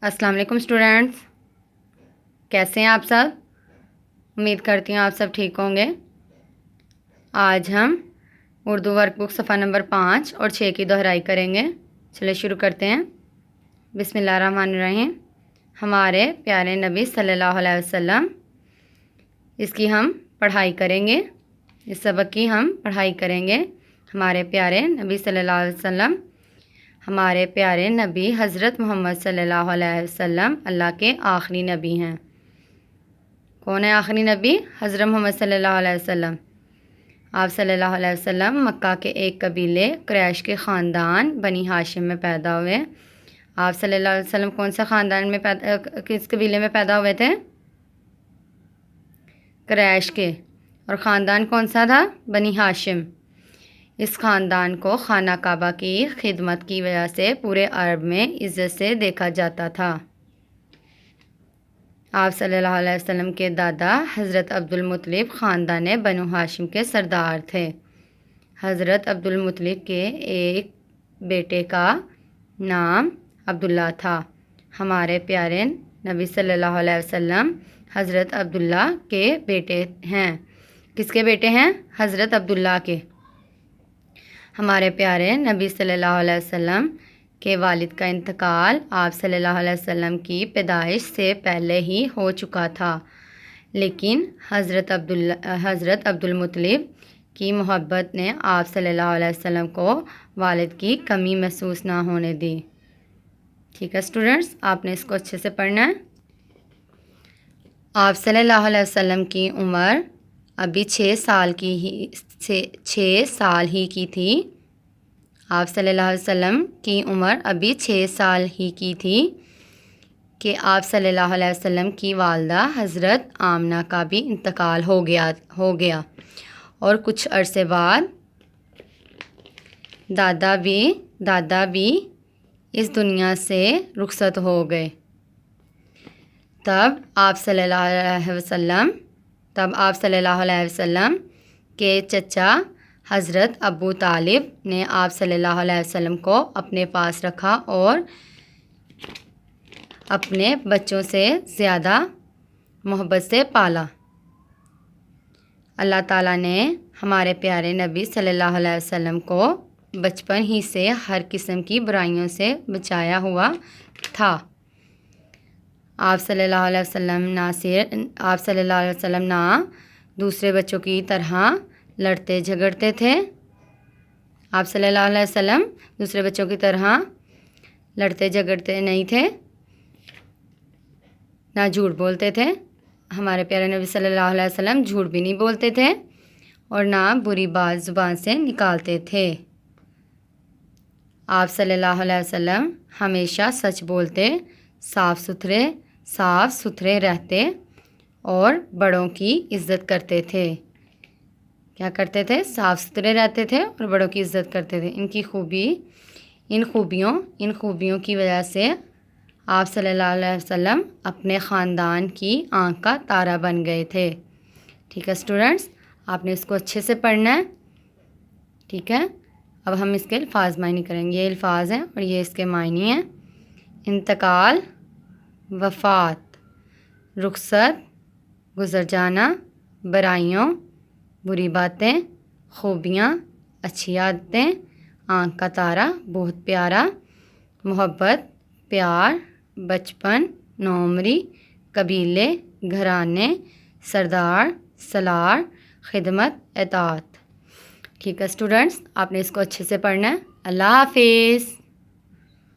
السلام علیکم اسٹوڈینٹس، کیسے ہیں آپ سب؟ امید کرتی ہوں آپ سب ٹھیک ہوں گے۔ آج ہم اردو ورک بک صفحہ نمبر 5 اور 6 کی دہرائی کریں گے۔ چلے شروع کرتے ہیں۔ بسم اللہ الرحمن الرحیم۔ ہمارے پیارے نبی صلی اللہ علیہ وسلم، اس کی ہم پڑھائی کریں گے، اس سبق کی ہم پڑھائی کریں گے۔ ہمارے پیارے نبی صلی اللہ علیہ وسلم، ہمارے پیارے نبی حضرت محمد صلی اللہ علیہ وسلم اللہ کے آخری نبی ہیں۔ کون ہے آخری نبی؟ حضرت محمد صلی اللہ علیہ وسلم۔ آپ صلی اللہ علیہ وسلم مکہ کے ایک قبیلے قریش کے خاندان بنی ہاشم میں پیدا ہوئے۔ آپ صلی اللہ علیہ وسلم کون سا خاندان میں کس قبیلے میں پیدا ہوئے تھے؟ قریش کے۔ اور خاندان کون سا تھا؟ بنی ہاشم۔ اس خاندان کو خانہ کعبہ کی خدمت کی وجہ سے پورے عرب میں عزت سے دیکھا جاتا تھا۔ آپ صلی اللہ علیہ وسلم کے دادا حضرت عبدالمطلب خاندان بنو ہاشم کے سردار تھے۔ حضرت عبدالمطلب کے ایک بیٹے کا نام عبداللہ تھا۔ ہمارے پیارے نبی صلی اللہ علیہ وسلم حضرت عبداللہ کے بیٹے ہیں۔ کس کے بیٹے ہیں؟ حضرت عبداللہ کے۔ ہمارے پیارے نبی صلی اللہ علیہ وسلم کے والد کا انتقال آپ صلی اللہ علیہ وسلم کی پیدائش سے پہلے ہی ہو چکا تھا، لیکن حضرت عبدالمطلب کی محبت نے آپ صلی اللہ علیہ وسلم کو والد کی کمی محسوس نہ ہونے دی۔ ٹھیک ہے اسٹوڈنٹس، آپ نے اس کو اچھے سے پڑھنا ہے۔ آپ صلی اللہ علیہ وسلم کی عمر ابھی 6 سال ہی کی تھی۔ آپ صلی اللہ علیہ وسلم کی عمر ابھی 6 سال ہی کی تھی کہ آپ صلی اللہ علیہ وسلم کی والدہ حضرت آمنہ کا بھی انتقال ہو گیا اور کچھ عرصے بعد دادا بھی اس دنیا سے رخصت ہو گئے۔ تب آپ صلی اللہ علیہ وسلم کے چچا حضرت ابو طالب نے آپ صلی اللہ علیہ وسلم کو اپنے پاس رکھا اور اپنے بچوں سے زیادہ محبت سے پالا۔ اللہ تعالیٰ نے ہمارے پیارے نبی صلی اللہ علیہ وسلم کو بچپن ہی سے ہر قسم کی برائیوں سے بچایا ہوا تھا۔ آپ صلی اللہ علیہ وسلم نہ دوسرے بچوں کی طرح لڑتے جھگڑتے تھے۔ آپ صلی اللہ علیہ وسلم دوسرے بچوں کی طرح لڑتے جھگڑتے نہیں تھے، نہ جھوٹ بولتے تھے۔ ہمارے پیارے نبی صلی اللہ علیہ وسلم جھوٹ بھی نہیں بولتے تھے اور نہ بری بات زبان سے نکالتے تھے۔ آپ صلی اللہ علیہ وسلم ہمیشہ سچ بولتے، صاف ستھرے رہتے اور بڑوں کی عزت کرتے تھے۔ کیا کرتے تھے؟ صاف ستھرے رہتے تھے اور بڑوں کی عزت کرتے تھے۔ ان خوبیوں کی وجہ سے آپ صلی اللہ علیہ وسلم اپنے خاندان کی آنکھ کا تارا بن گئے تھے۔ ٹھیک ہے اسٹوڈنٹس، آپ نے اس کو اچھے سے پڑھنا ہے۔ ٹھیک ہے، اب ہم اس کے الفاظ معنی کریں گے۔ یہ الفاظ ہیں اور یہ اس کے معنی ہیں۔ انتقال، وفات، رخصت، گزر جانا، برائیوں، بری باتیں، خوبیاں، اچھی عادتیں، آنکھ کا تارا، بہت پیارا، محبت، پیار، بچپن، نوعمری، قبیلے، گھرانے، سردار، سالار، خدمت، اطاعت۔ ٹھیک ہے اسٹوڈنٹس، آپ نے اس کو اچھے سے پڑھنا ہے۔ اللہ حافظ۔